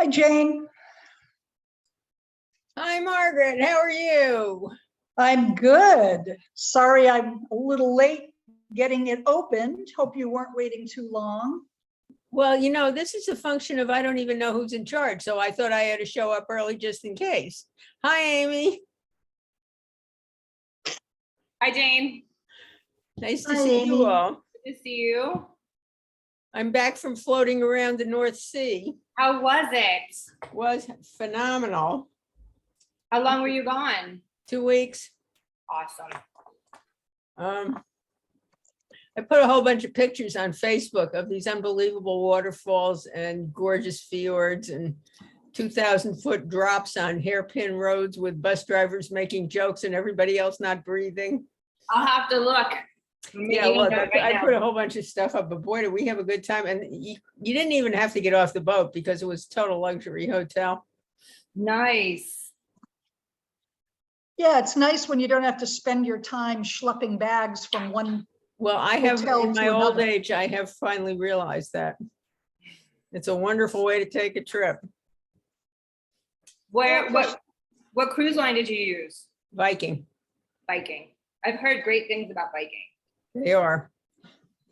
Hi, Jane. Hi, Margaret. How are you? I'm good. Sorry, I'm a little late getting it opened. Hope you weren't waiting too long. Well, you know, this is a function of I don't even know who's in charge, so I thought I had to show up early just in case. Hi, Amy. Hi, Jane. Nice to Hi, see you Amy. all. Good to see you. I'm back from floating around the North Sea. How was it? Was phenomenal. How long were you gone? 2 weeks. Awesome. I put a whole bunch of pictures on Facebook of these unbelievable waterfalls and gorgeous fjords and 2,000-foot drops on hairpin roads with bus drivers making jokes and everybody else not breathing. I'll have to look. Yeah, well, I put a whole bunch of stuff up, but boy, did we have a good time. And you didn't even have to get off the boat because it was total luxury hotel. Nice. Yeah, it's nice when you don't have to spend your time schlepping bags from one. Well, I have, Hotel in to my old another. age, I have finally realized that. It's a wonderful way to take a trip. What cruise line did you use? Viking, Viking. I've heard great things about Viking. they are.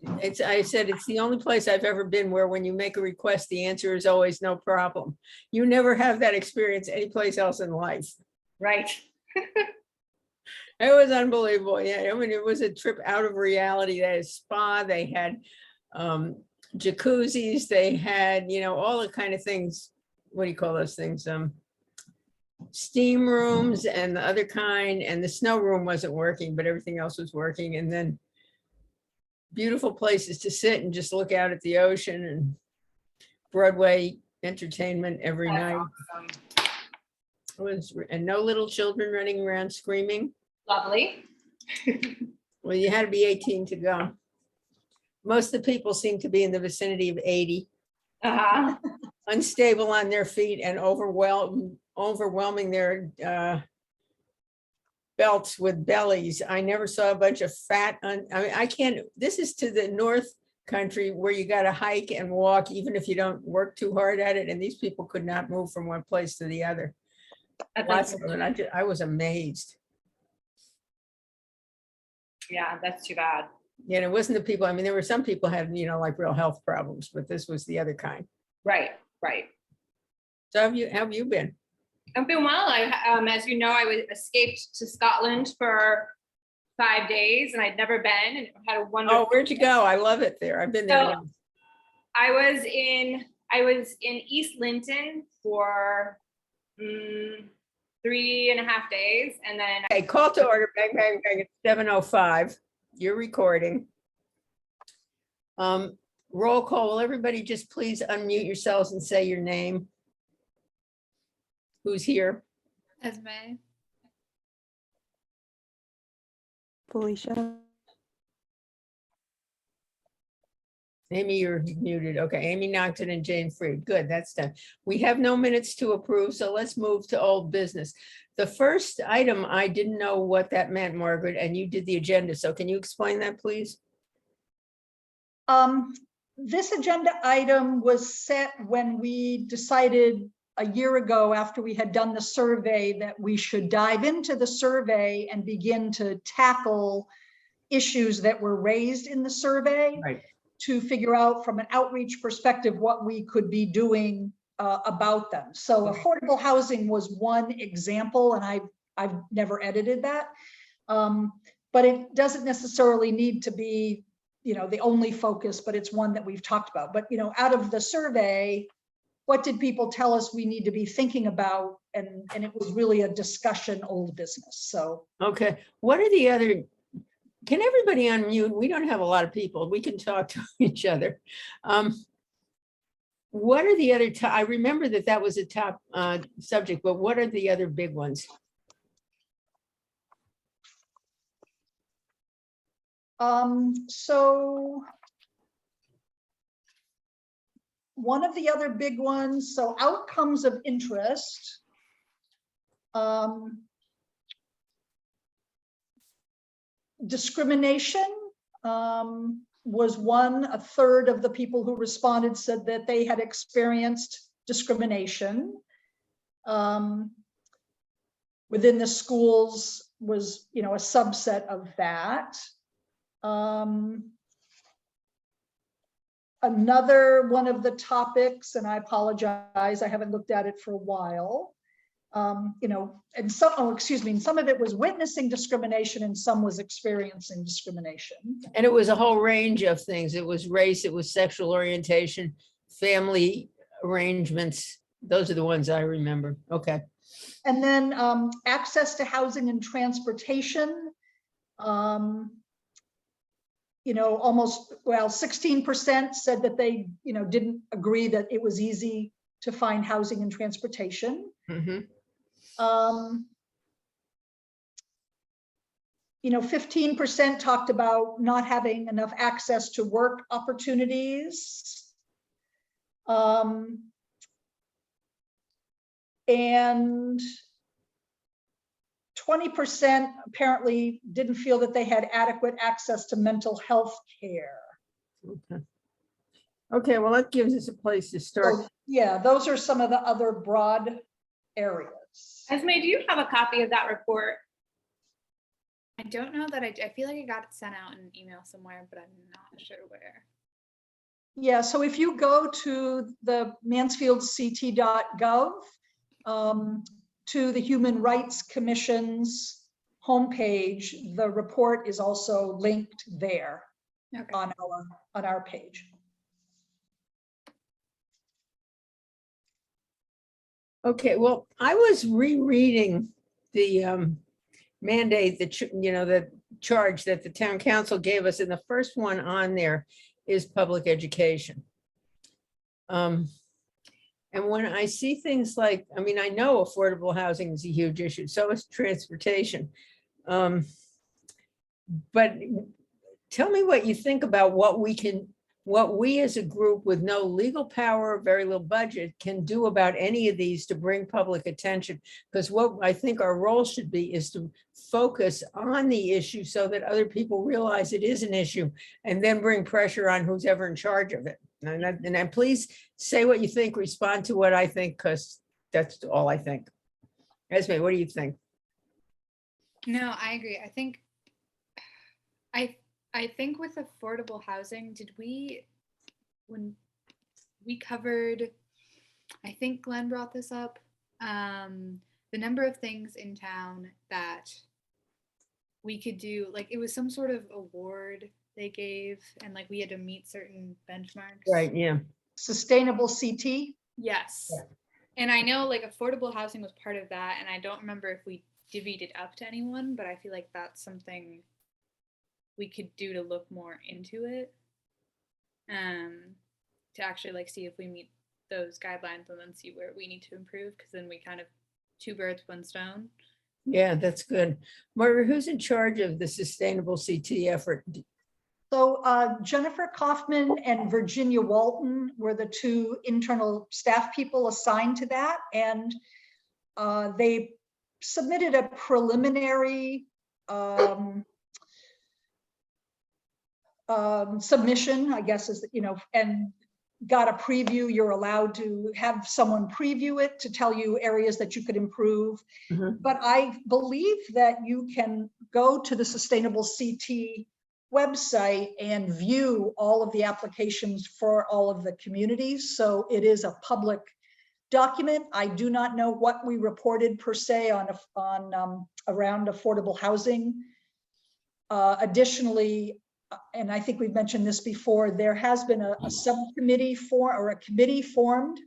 I said, it's the only place I've ever been where when you make a request, the answer is always no problem. You never have that experience anyplace else in life. Right. It was unbelievable. Yeah, I mean, it was a trip out of reality. They had a spa, they had jacuzzis, they had, you know, all the kind of things. What do you call those things? Steam rooms and the other kind, and the snow room wasn't working, but everything else was working. And then beautiful places to sit and just look out at the ocean and Broadway entertainment every night. Awesome. It was, and no little children running around screaming. Lovely. Well, you had to be 18 to go. Most of the people seem to be in the vicinity of 80, Uh-huh. unstable on their feet and overwhelming their belts with bellies. I never saw a bunch of fat, I mean, I can't, this is to the North Country where you got to hike and walk, even if you don't work too hard at it. And these people could not move from one place to the other. Lots of them, and I was amazed. Yeah, that's too bad. Yeah, and it wasn't the people, I mean, there were some people had, you know, like real health problems, but this was the other kind. Right, right. So how have you been? I've been well. As you know, I escaped to Scotland for 5 days, and I'd never been, and had a wonderful. Oh, where'd you go? I love it there. I've been there. So, I was in East Linton for 3.5 days, and then Okay, call to order, bang, bang, bang, it's 7:05. You're recording. Roll call. Will everybody just please unmute yourselves and say your name? Who's here? Esme. Felicia. Amy, you're muted. Okay, Amy Nocton and Jane Freed. Good, that's done. We have no minutes to approve, so let's move to old business. The first item, I didn't know what that meant, Margaret, and you did the agenda. So can you explain that, please? This agenda item was set when we decided a year ago, after we had done the survey, that we should dive into the survey and begin to tackle issues that were raised in the survey. Right. To figure out from an outreach perspective what we could be doing about them. So affordable housing was one example, and I've never edited that. But it doesn't necessarily need to be, you know, the only focus, but it's one that we've talked about. But, you know, out of the survey, what did people tell us we need to be thinking about? And it was really a discussion old business. So. Okay, what are the other, can everybody unmute? We don't have a lot of people. We can talk to each other. What are the other, I remember that was a top subject, but what are the other big ones? So one of the other big ones, so outcomes of interest. Discrimination was one. A third of the people who responded said that they had experienced discrimination. Within the schools was, a subset of that. Another one of the topics, and I apologize, I haven't looked at it for a while. And some of it was witnessing discrimination and some was experiencing discrimination. And it was a whole range of things. It was race, it was sexual orientation, family arrangements. Those are the ones I remember. Okay. And then access to housing and transportation. Almost, 16% said that they, didn't agree that it was easy to find housing and transportation. Mm-hmm. 15% talked about not having enough access to work opportunities. And 20% apparently didn't feel that they had adequate access to mental health care. Okay, well, that gives us a place to start. So, yeah, those are some of the other broad areas. Esme, do you have a copy of that report? I don't know that I feel like I got it sent out in an email somewhere, but I'm not sure where. Yeah, so if you go to the mansfieldct.gov, to the Human Rights Commission's homepage, the report is also linked there. Okay. on our page. Okay, well, I was rereading the mandate, the charge that the town council gave us, and the first one on there is public education. And when I see things like, I know affordable housing is a huge issue, so is transportation. But tell me what you think about what we as a group with no legal power, very little budget, can do about any of these to bring public attention. Because what I think our role should be is to focus on the issue so that other people realize it is an issue and then bring pressure on who's ever in charge of it. And then please say what you think, respond to what I think, because that's all I think. Esme, what do you think? No, I agree. I think with affordable housing, when we covered, I think Glenn brought this up, the number of things in town that we could do, like it was some sort of award they gave and like we had to meet certain benchmarks. Right, yeah. Sustainable CT. Yes. Yeah. And I know like affordable housing was part of that. And I don't remember if we divvied it up to anyone, but I feel like that's something we could do to look more into it. To actually like see if we meet those guidelines and then see where we need to improve, because then we kind of two birds, one stone. Yeah, that's good. Margaret, who's in charge of the sustainable CT effort? So Jennifer Kaufman and Virginia Walton were the two internal staff people assigned to that. And they submitted a preliminary submission, I guess, is, and got a preview. You're allowed to have someone preview it to tell you areas that you could improve. Mhm. But I believe that you can go to the Sustainable CT website and view all of the applications for all of the communities. So it is a public document. I do not know what we reported per se on around affordable housing. Additionally, and I think we've mentioned this before, there has been a subcommittee a committee formed,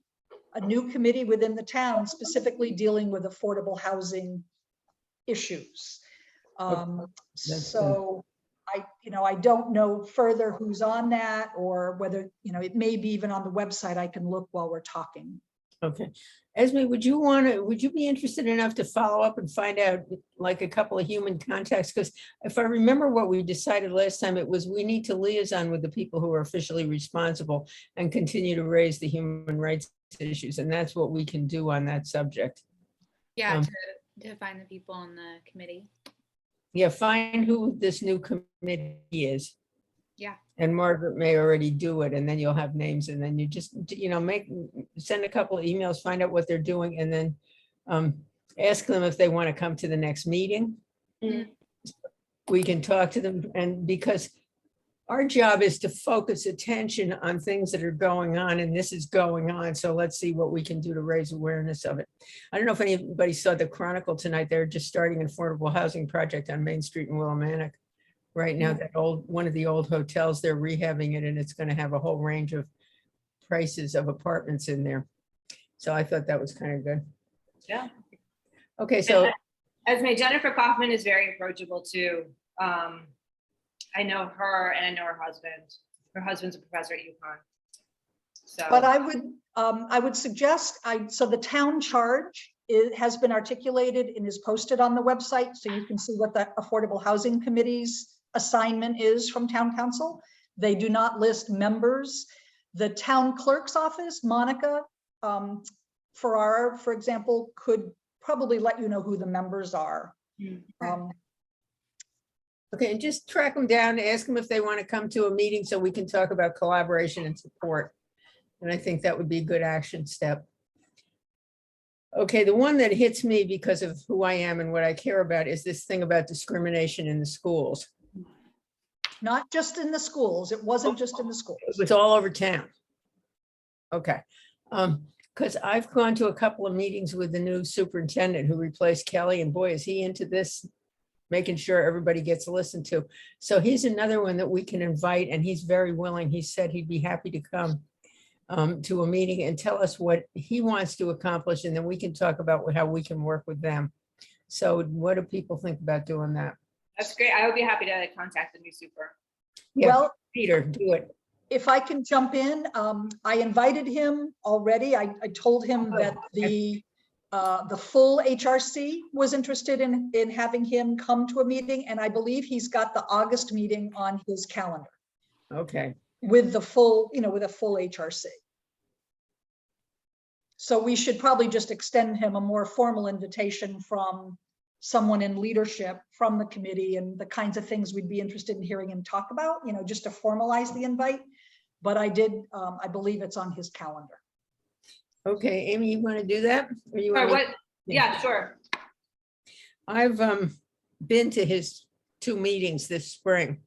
a new committee within the town specifically dealing with affordable housing issues. So I don't know further who's on that, or whether, it may be even on the website. I can look while we're talking. Okay. Esme, would you be interested enough to follow up and find out like a couple of human contacts? Because if I remember what we decided last time, it was we need to liaison with the people who are officially responsible and continue to raise the human rights issues. And that's what we can do on that subject. Yeah, to find the people on the committee. Yeah, find who this new committee is. Yeah. And Margaret may already do it, and then you'll have names, and then you just, send a couple of emails, find out what they're doing, and then ask them if they want to come to the next meeting. Mhm. We can talk to them, and because our job is to focus attention on things that are going on, and this is going on, so let's see what we can do to raise awareness of it. I don't know if anybody saw the Chronicle tonight. They're just starting an affordable housing project on Main Street in Willimantic. Right now, one of the old hotels, they're rehabbing it, and it's going to have a whole range of prices of apartments in there. So I thought that was kind of good. Yeah. Okay, so Esme, Jennifer Kaufman is very approachable too. I know her and I know her husband. Her husband's a professor at UConn. So. But I would suggest, so the town charge has been articulated and is posted on the website, so you can see what the Affordable Housing Committee's assignment is from town council. They do not list members. The town clerk's office, Monica, for example, could probably let you know who the members are. okay, and just track them down, ask them if they want to come to a meeting so we can talk about collaboration and support. And I think that would be a good action step. Okay, the one that hits me because of who I am and what I care about is this thing about discrimination in the schools. Not just in the schools. It wasn't just in the schools. It was all over town. Okay, because I've gone to a couple of meetings with the new superintendent who replaced Kelly, and boy, is he into this, making sure everybody gets listened to. So he's another one that we can invite, and he's very willing. He said he'd be happy to come to a meeting and tell us what he wants to accomplish, and then we can talk about how we can work with them. So what do people think about doing that? That's great. I would be happy to contact the new super. Yeah, Well, Peter, do it. if I can jump in, I invited him already. I told him that the full HRC was interested in having him come to a meeting, and I believe he's got the August meeting on his calendar Okay, with the full, with a full HRC. So we should probably just extend him a more formal invitation from someone in leadership from the committee and the kinds of things we'd be interested in hearing him talk about, just to formalize the invite. But I believe it's on his calendar. okay, Amy, you want to do that? Or you Or want what? me- Yeah, sure. I've been to his 2 meetings this spring.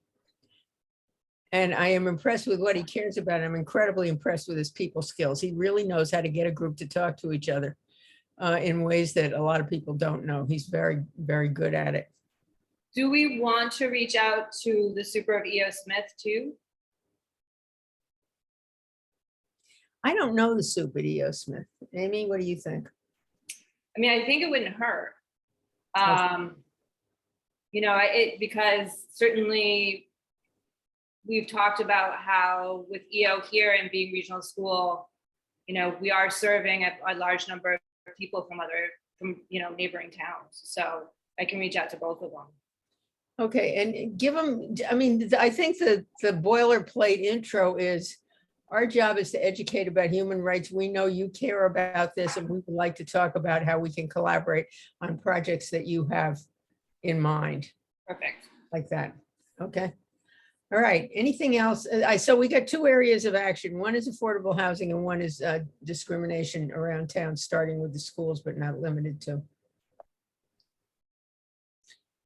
And I am impressed with what he cares about. I'm incredibly impressed with his people skills. He really knows how to get a group to talk to each other in ways that a lot of people don't know. He's very, very good at it. Do we want to reach out to the super of EO Smith too? I don't know the soup at E.O. Smith. Amy, what do you think? I mean, I think it wouldn't hurt. Because certainly we've talked about how with EO here and being regional school, we are serving a large number of people from neighboring towns. So I can reach out to both of them. Okay, and give them, I think the boilerplate intro is, our job is to educate about human rights. We know you care about this, and we would like to talk about how we can collaborate on projects that you have in mind, Perfect. like that. Okay. All right, anything else? So we got 2 areas of action. One is affordable housing and one is discrimination around town, starting with the schools, but not limited to.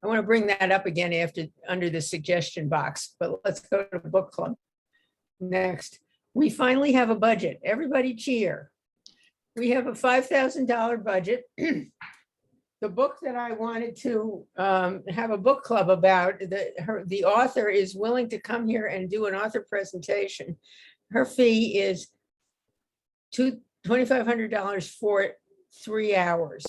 I want to bring that up again under the suggestion box, but let's go to book club. Next, we finally have a budget. Everybody cheer. We have a $5,000 budget. The book that I wanted to have a book club about, the author is willing to come here and do an author presentation. Her fee is $2,500 for 3 hours.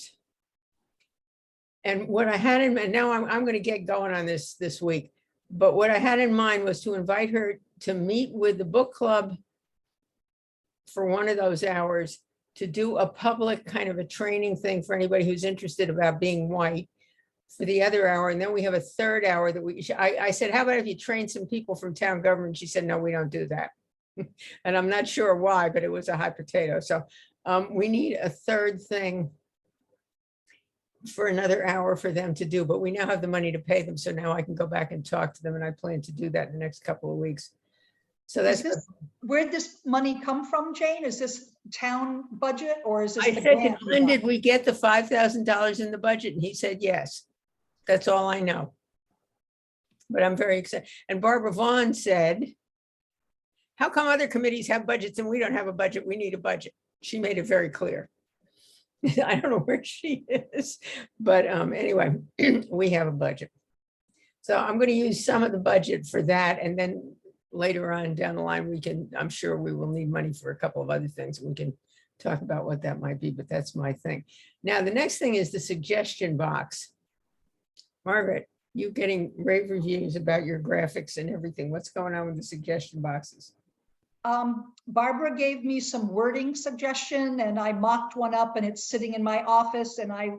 And what I had in mind, now I'm going to get going on this week, but what I had in mind was to invite her to meet with the book club for one of those hours, to do a public kind of a training thing for anybody who's interested about being white for the other hour. And then we have a 3rd hour that I said, how about if you train some people from town government? She said, no, we don't do that. And I'm not sure why, but it was a hot potato. So we need a 3rd thing for another hour for them to do, but we now have the money to pay them. So now I can go back and talk to them, and I plan to do that in the next couple of weeks. So Is that's, this, where'd this money come from, Jane? Is this town budget or is this I the said to grant? we Glenn, got? did we get the $5,000 in the budget? And he said, yes. That's all I know. But I'm very excited. And Barbara Vaughn said, how come other committees have budgets and we don't have a budget? We need a budget. She made it very clear. I don't know where she is, but anyway, we have a budget. So I'm going to use some of the budget for that. And then later on down the line, we can, I'm sure we will need money for a couple of other things. We can talk about what that might be, but that's my thing. Now, the next thing is the suggestion box. Margaret, you getting rave reviews about your graphics and everything. What's going on with the suggestion boxes? Barbara gave me some wording suggestion and I mocked one up and it's sitting in my office, and I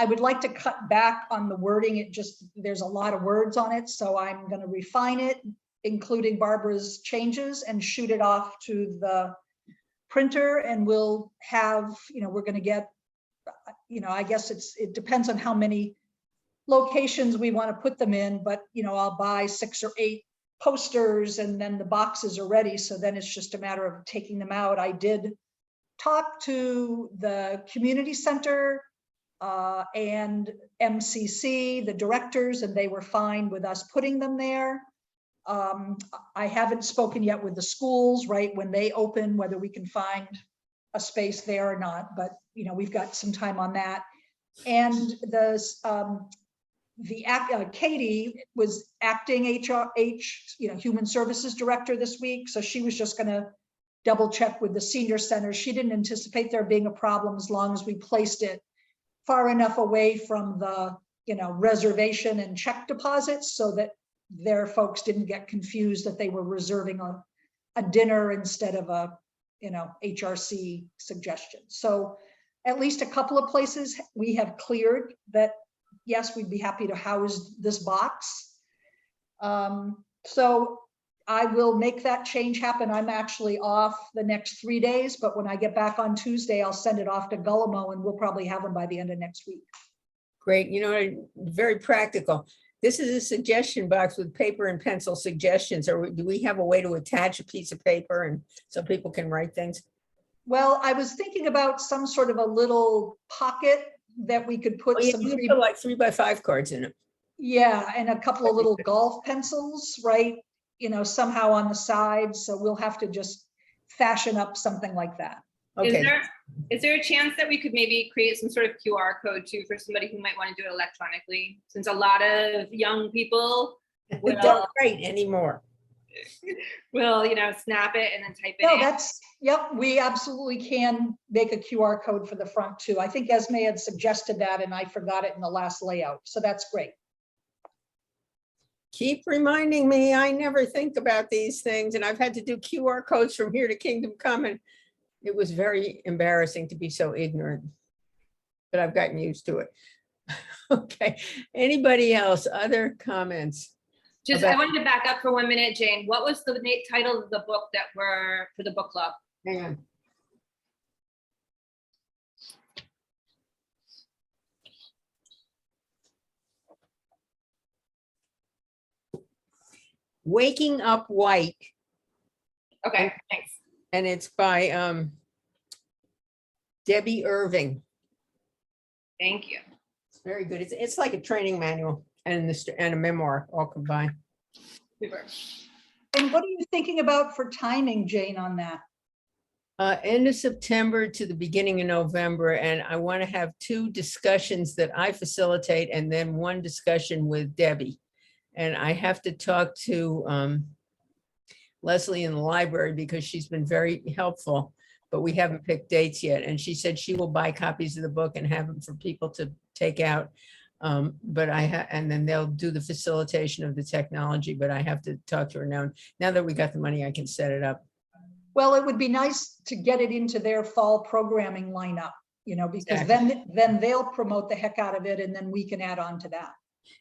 would like to cut back on the wording. It just, there's a lot of words on it. So I'm going to refine it, including Barbara's changes, and shoot it off to the printer, and we'll have, we're going to get, I guess it depends on how many locations we want to put them in, but I'll buy 6 or 8 posters and then the boxes are ready. So then it's just a matter of taking them out. I did talk to the community center and MCC, the directors, and they were fine with us putting them there. I haven't spoken yet with the schools, right, when they open, whether we can find a space there or not, but we've got some time on that. And Katie was acting Human Services Director this week. So she was just gonna double check with the senior center. She didn't anticipate there being a problem as long as we placed it far enough away from the, reservation and check deposits so that their folks didn't get confused that they were reserving a dinner instead of a, HRC suggestion. So at least a couple of places we have cleared that, yes, we'd be happy to house this box. So I will make that change happen. I'm actually off the next 3 days, but when I get back on Tuesday, I'll send it off to Gullimo and we'll probably have them by the end of next week. Great, very practical. This is a suggestion box with paper and pencil suggestions. Or do we have a way to attach a piece of paper and so people can write things? Well, I was thinking about some sort of a little pocket that we could put some you put like 3x5 cards in it. Yeah, and a couple of little golf pencils, right? Somehow on the side. So we'll have to just fashion up something like that. Okay. Is there a chance that we could maybe create some sort of QR code too for somebody who might want to do it electronically? Since a lot of young people Don't write anymore. will, snap it and then type it No, in. yep, we absolutely can make a QR code for the front too. I think Esme had suggested that and I forgot it in the last layout. So that's great. Keep reminding me, I never think about these things, and I've had to do QR codes from here to Kingdom Come, and it was very embarrassing to be so ignorant, but I've gotten used to it. Okay, anybody else, other comments? I wanted to back up for 1 minute, Jane. What was the title of the book that were for the book club? Hang on. Waking Up White, Okay, thanks. and it's by Debbie Irving. Thank you. It's very good. It's like a training manual and a memoir all combined. Super. And what are you thinking about for timing, Jane, on that? End of September to the beginning of November, and I want to have 2 discussions that I facilitate and then 1 discussion with Debbie. And I have to talk to Leslie in the library because she's been very helpful, but we haven't picked dates yet. And she said she will buy copies of the book and have them for people to take out. But and then they'll do the facilitation of the technology, but I have to talk to her now. Now that we got the money, I can set it up. Well, it would be nice to get it into their fall programming lineup, because Exactly. then they'll promote the heck out of it and then we can add on to that.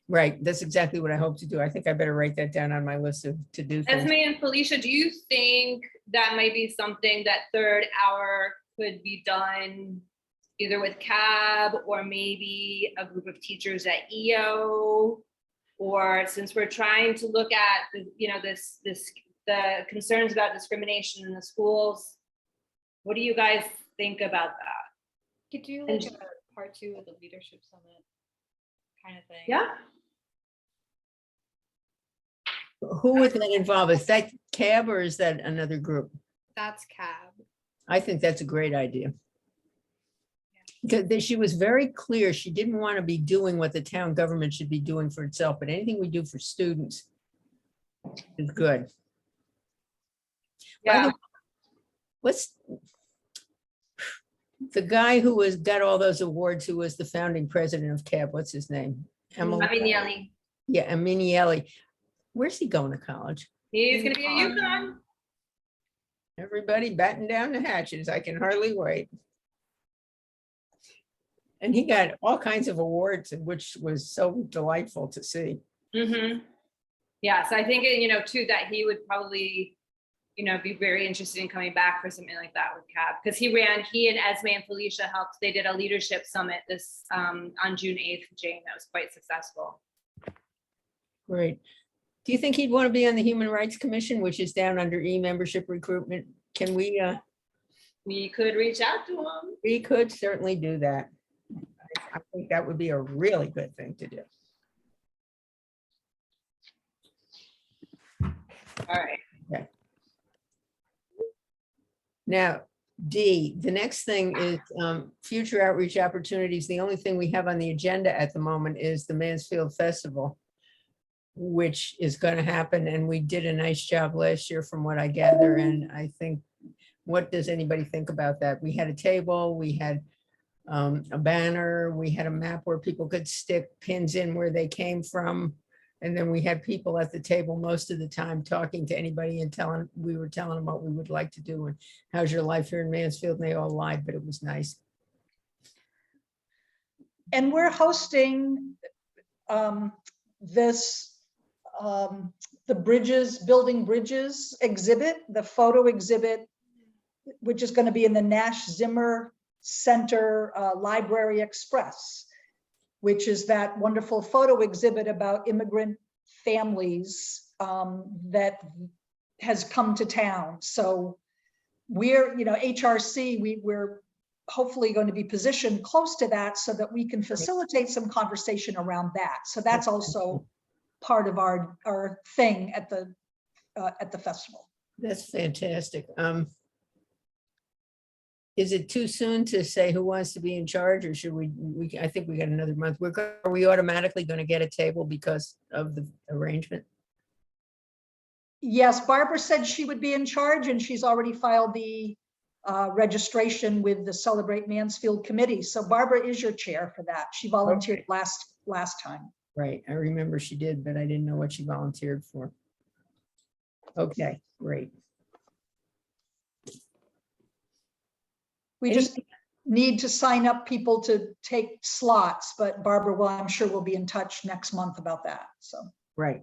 Right. That's exactly what I hope to do. I think I better write that down on my list of to-do things. Esme and Felicia, do you think that might be something that 3rd hour could be done, either with CAB or maybe a group of teachers at EO, or since we're trying to look at the, the concerns about discrimination in the schools, what do you guys think about that? Could do And- like a part 2 of the leadership summit kind of thing. Yeah. Who would that involve? Is that CAB or is that another group? That's CAB. I think that's a great idea. Because she was very clear, she didn't want to be doing what the town government should be doing for itself, but anything we do for students is good. By the Yeah. way, What's the guy who got all those awards, who was the founding president of CAB, what's his name? Emily? I mean, Yelly, Yeah, Aminielli. Where's he going to college? he's gonna be at UConn. Everybody batten down the hatches. I can hardly wait. And he got all kinds of awards, which was so delightful to see. Mm-hmm. Yeah, so I think, too, that he would probably, be very interested in coming back for something like that with CAB, because he and Esme and Felicia helped, they did a leadership summit this, on June 8th, Jane, that was quite successful. Great. Do you think he'd want to be on the Human Rights Commission, which is down under e-membership recruitment? Can we, We could reach out to him. we could certainly do that. I think that would be a really good thing to do. All right. Now, D, the next thing is future outreach opportunities. The only thing we have on the agenda at the moment is the Mansfield Festival, which is going to happen. And we did a nice job last year from what I gather. And I think, what does anybody think about that? We had a table, we had a banner, we had a map where people could stick pins in where they came from. And then we had people at the table most of the time talking to anybody and we were telling them what we would like to do and how's your life here in Mansfield, and they all lied, but it was nice. And we're hosting this, the Building Bridges exhibit, the photo exhibit, which is going to be in the Nash Zimmer Center Library Express, which is that wonderful photo exhibit about immigrant families that has come to town. So we're, HRC, we're hopefully going to be positioned close to that so that we can facilitate some conversation around that. So that's also part of our thing at the festival. That's fantastic. Is it too soon to say who wants to be in charge, or should we I think we got another month. Are we automatically going to get a table because of the arrangement? Yes, Barbara said she would be in charge, and she's already filed the registration with the Celebrate Mansfield Committee. So Barbara is your chair for that. She volunteered last time. Right, I remember she did, but I didn't know what she volunteered for. Okay, great. We just need to sign up people to take slots, but Barbara, well, I'm sure we'll be in touch next month about that. So. Right.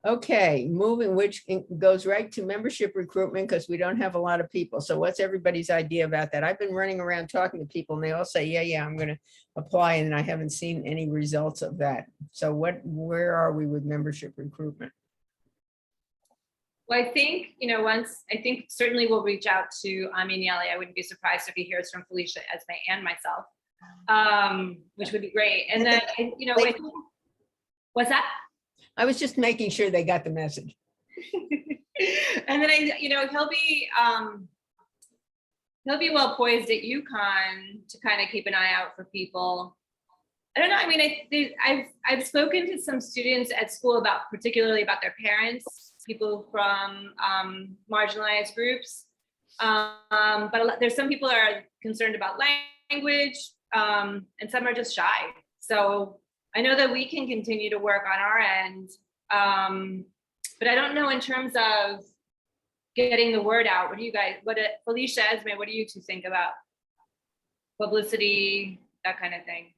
Okay, which goes right to membership recruitment, because we don't have a lot of people. So what's everybody's idea about that? I've been running around talking to people and they all say, yeah, I'm going to apply, and I haven't seen any results of that. So where are we with membership recruitment? Well, I think, I think certainly we'll reach out to Yelly. I wouldn't be surprised if he hears from Felicia, Esme, and myself, which would be great. And then, what's that? I was just making sure they got the message. And then he'll be well poised at UConn to kind of keep an eye out for people. I don't know. I mean, I've spoken to some students at school particularly about their parents, people from marginalized groups. But there's some people that are concerned about language, and some are just shy. So I know that we can continue to work on our end, but I don't know in terms of getting the word out. Felicia, Esme, what do you two think about publicity, that kind of thing?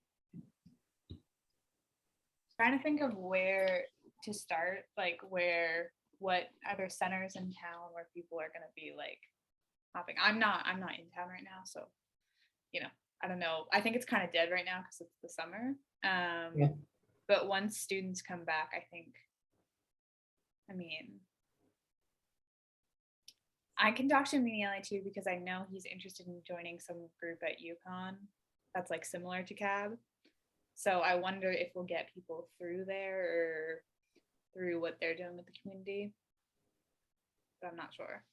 Trying to think of where to start, like what other centers in town where people are going to be like hopping. I'm not in town right now, so I don't know. I think it's kind of dead right now because it's the summer. Yeah. But once students come back, I think, I mean, I can talk to him immediately too because I know he's interested in joining some group at UConn that's like similar to CAB. So I wonder if we'll get people through there or through what they're doing with the community. But I'm not sure.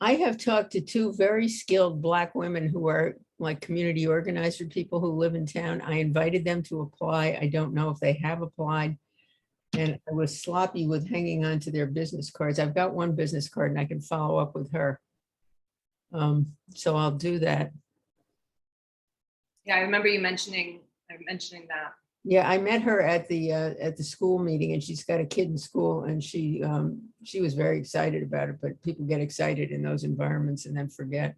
I have talked to two very skilled Black women who are like community organizer people who live in town. I invited them to apply. I don't know if they have applied. And I was sloppy with hanging on to their business cards. I've got one business card and I can follow up with her. So I'll do that. Yeah, I remember you mentioning that. Yeah, I met her at the school meeting, and she's got a kid in school, and she was very excited about it, but people get excited in those environments and then forget.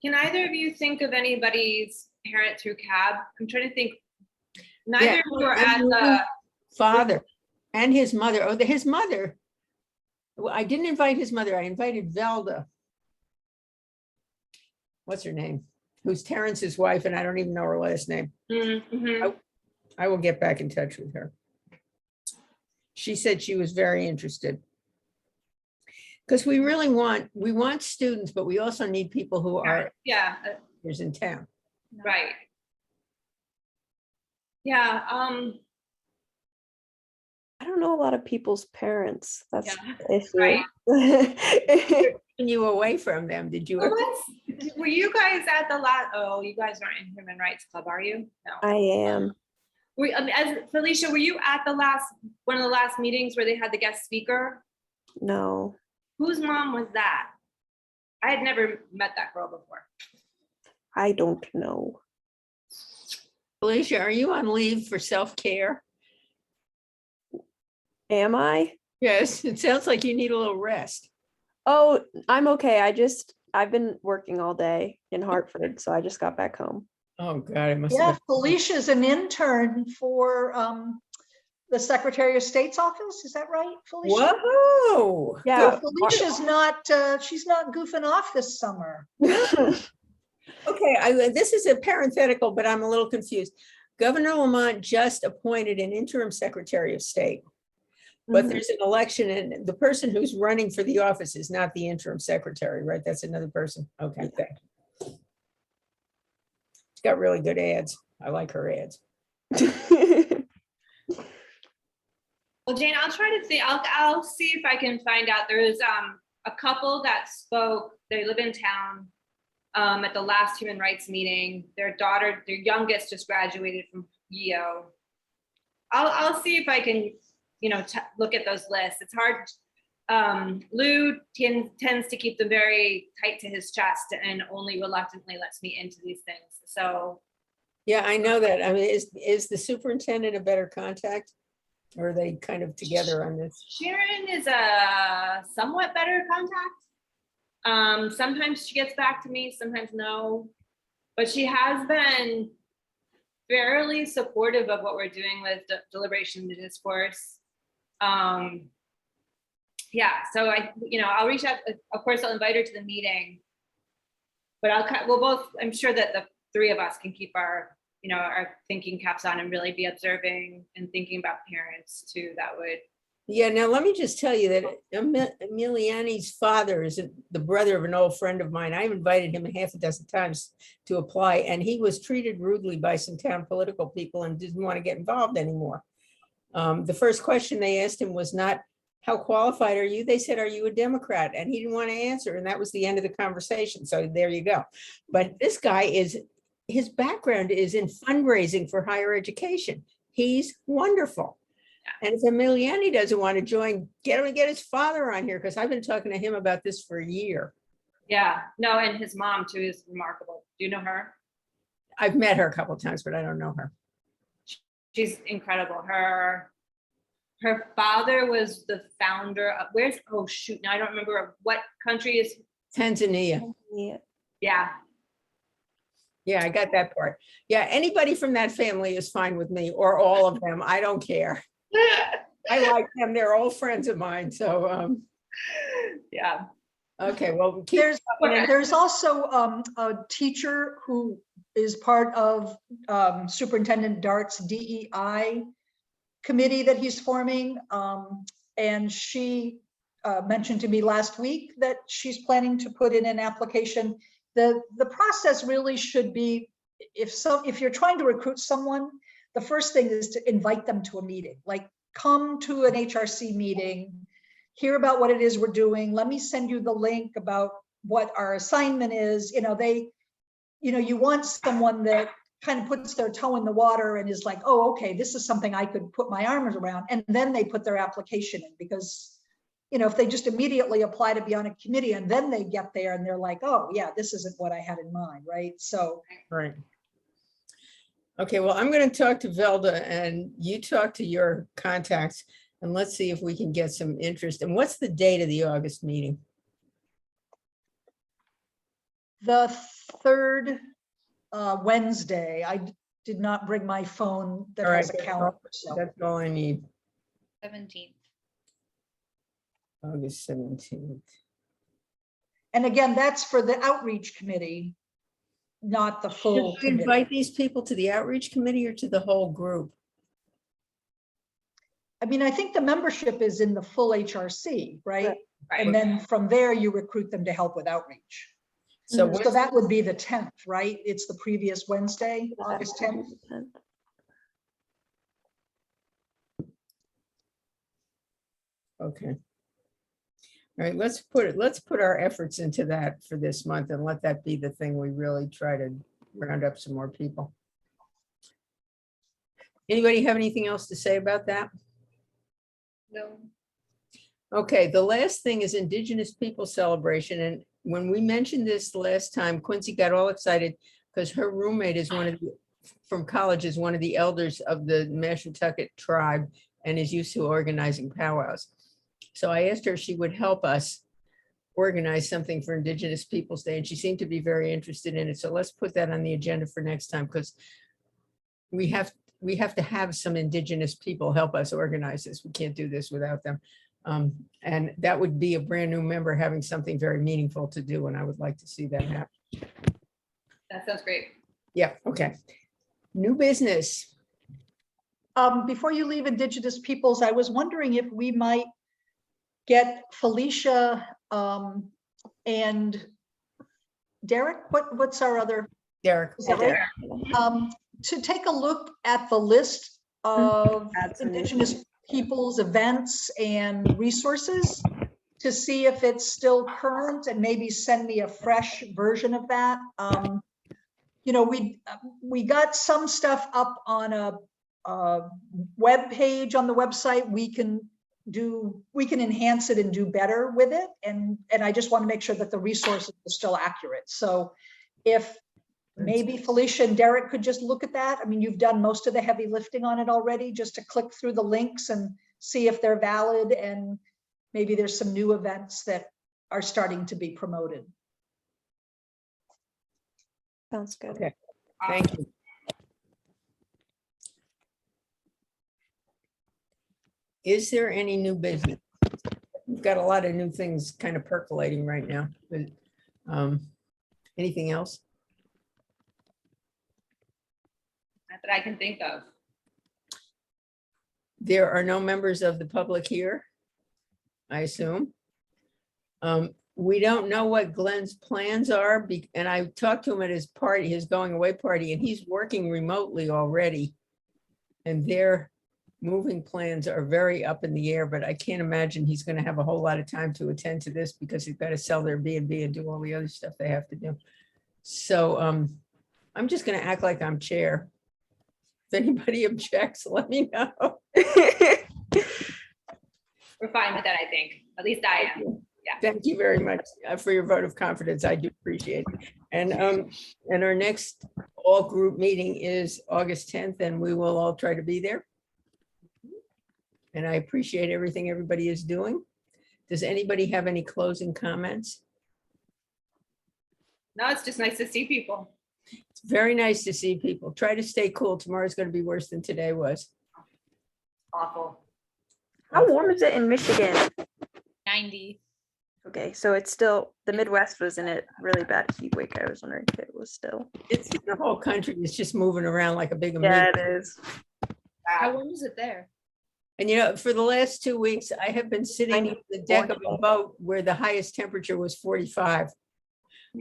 Can either of you think of anybody's parent through CAB? I'm trying to think. Neither Yeah, of you are at the, father and his mother. Oh, his mother. Well, I didn't invite his mother. I invited Velda. What's her name? Who's Terrence's wife, and I don't even know her last name. Mhm. I will get back in touch with her. She said she was very interested. Because we want students, but we also need people who are Yeah, in town. right. Yeah, I don't know a lot of people's parents. That's Yeah, the issue. right. Taking you away from them, did you? were you guys at the last, oh, you guys aren't in Human Rights Club, are you? No. I am. As Felicia, were you at one of the last meetings where they had the guest speaker? No, Whose mom was that? I had never met that girl before. I don't know. Felicia, are you on leave for self-care? Am I? Yes, it sounds like you need a little rest. Oh, I'm okay. I've been working all day in Hartford, so I just got back home. Oh, God, it must Yeah, have Felicia's an intern for the Secretary of State's office. Is that right, Felicia? Whoa. Yeah. So Felicia's not, she's not goofing off this summer. Okay, this is a parenthetical, but I'm a little confused. Governor Lamont just appointed an interim Secretary of State, but Mhm. there's an election, and the person who's running for the office is not the interim secretary, right? That's another person. Okay, thank you. She's got really good ads. I like her ads. Well, Jane, I'll try to see, I'll see if I can find out. There was a couple that spoke, they live in town at the last human rights meeting. Their daughter, their youngest just graduated from EO. I'll see if I can, look at those lists. It's hard. Lou tends to keep them very tight to his chest and only reluctantly lets me into these things. So. Yeah, I know that. I mean, is the superintendent a better contact? Or are they kind of together on this? Sharon is a somewhat better contact. Sometimes she gets back to me, sometimes no, but she has been fairly supportive of what we're doing with deliberation and discourse. Yeah, so I'll reach out. Of course, I'll invite her to the meeting, but we'll both. I'm sure that the three of us can keep our thinking caps on and really be observing and thinking about parents too. That would. Yeah, now let me just tell you that Emiliani's father is the brother of an old friend of mine. I've invited him half a dozen times to apply, and he was treated rudely by some town political people and didn't want to get involved anymore. The first question they asked him was not, how qualified are you? They said, are you a Democrat? And he didn't want to answer, and that was the end of the conversation. So there you go. But this guy his background is in fundraising for higher education. He's wonderful. And if Emiliani doesn't want to join, get him and get his father on here, because I've been talking to him about this for a year. Yeah, no, and his mom too is remarkable. Do you know her? I've met her a couple of times, but I don't know her. She's incredible. Her father was the founder of now I don't remember what country is. Tanzania. Yeah. Yeah, I got that part. Yeah, anybody from that family is fine with me, or all of them. I don't care. I like them. They're all friends of mine. So Yeah. okay, well, There's also a teacher who is part of Superintendent Dart's DEI committee that he's forming. And she mentioned to me last week that she's planning to put in an application. The process really should be, if you're trying to recruit someone, the first thing is to invite them to a meeting, like come to an HRC meeting, hear about what it is we're doing. Let me send you the link about what our assignment is. You want someone that kind of puts their toe in the water and is like, oh, okay, this is something I could put my arms around. And then they put their application in, because, if they just immediately apply to be on a committee and then they get there and they're like, oh yeah, this isn't what I had in mind, right? So. Right. Okay, well, I'm going to talk to Velda and you talk to your contacts and let's see if we can get some interest. And what's the date of the August meeting? The third Wednesday. I did not bring my phone that All right, has a calendar. So. That's all I need. 17th. August 17th. And again, that's for the outreach committee, not the full Should we committee. invite these people to the outreach committee or to the whole group? I mean, I think the membership is in the full HRC, right? Right. And then from there, you recruit them to help with outreach. So So that would be the 10th, right? It's the previous Wednesday, August 10th. okay. All right, let's put our efforts into that for this month and let that be the thing we really try to round up some more people. Anybody have anything else to say about that? No. Okay, the last thing is Indigenous People Celebration. And when we mentioned this last time, Quincy got all excited because her roommate is from college, is one of the elders of the Mashantucket tribe and is used to organizing powwows. So I asked her if she would help us organize something for Indigenous Peoples Day, and she seemed to be very interested in it. So let's put that on the agenda for next time, because we have to have some Indigenous people help us organize this. We can't do this without them. And that would be a brand new member having something very meaningful to do, and I would like to see that happen. That sounds great. Yeah, okay. New business. Before you leave Indigenous Peoples, I was wondering if we might get Felicia and Derek, what's our other? Derek. Is that right? To take a look at the list of Indigenous peoples' events and resources to see if it's still current, and maybe send me a fresh version of that. We got some stuff up on a web page on the website. We can enhance it and do better with it. And I just want to make sure that the resources are still accurate. So if maybe Felicia and Derek could just look at that. I mean, you've done most of the heavy lifting on it already, just to click through the links and see if they're valid. And maybe there's some new events that are starting to be promoted. Sounds good. Okay, thank you. Is there any new business? We've got a lot of new things kind of percolating right now. But, anything else? Not that I can think of. There are no members of the public here, I assume. We don't know what Glenn's plans are, and I talked to him at his party, his going away party, and he's working remotely already. And their moving plans are very up in the air, but I can't imagine he's going to have a whole lot of time to attend to this, because he's got to sell their B&B and do all the other stuff they have to do. So I'm just going to act like I'm chair. If anybody objects, let me know. We're fine with that, I think. At least I am. Thank you very much for your vote of confidence. I do appreciate it. And our next all group meeting is August 10th, and we will all try to be there. And I appreciate everything everybody is doing. Does anybody have any closing comments? No, it's just nice to see people. It's very nice to see people. Try to stay cool. Tomorrow's going to be worse than today was. Awful. How warm is it in Michigan? 90. Okay, so it's still, the Midwest was in a really bad heat wave. I was wondering if it was still. It's the whole country. It's just moving around like a big Yeah, amoeba. it is. How warm is it there? And you know, for the last 2 weeks, I have been sitting on the deck of a boat where the highest temperature was 45.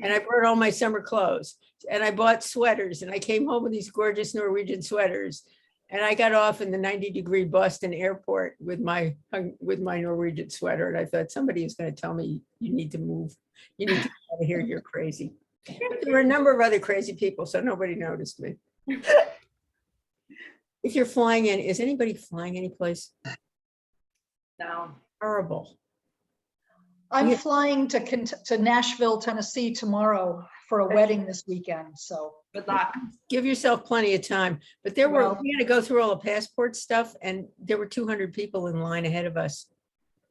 And I brought all my summer clothes and I bought sweaters and I came home with these gorgeous Norwegian sweaters. And I got off in the 90-degree Boston airport with my Norwegian sweater. And I thought somebody is going to tell me you need to move. You need to get out of here. You're crazy. But there were a number of other crazy people, so nobody noticed me. If you're flying in, is anybody flying anyplace? No. Horrible. I'm Yeah. flying to Nashville, Tennessee tomorrow for a wedding this weekend, so. Good luck. Give yourself plenty of time, but there were, Well- we had to go through all the passport stuff and there were 200 people in line ahead of us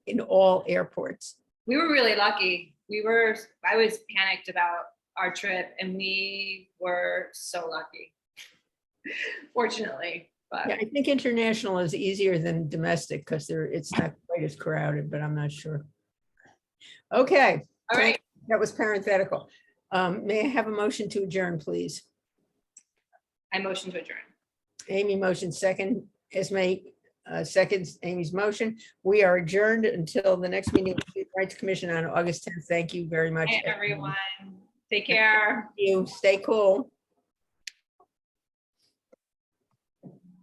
in all airports. We were really lucky. I was panicked about our trip and we were so lucky. Fortunately, but Yeah, I think international is easier than domestic because it's not quite as crowded, but I'm not sure. Okay, all right. that was parenthetical. May I have a motion to adjourn, please? I motion to adjourn. Amy motion second, Esme seconds Amy's motion. We are adjourned until the next meeting of the Human Rights Commission on August 10th. Thank you very much. Hey, everyone. Take care. You stay cool.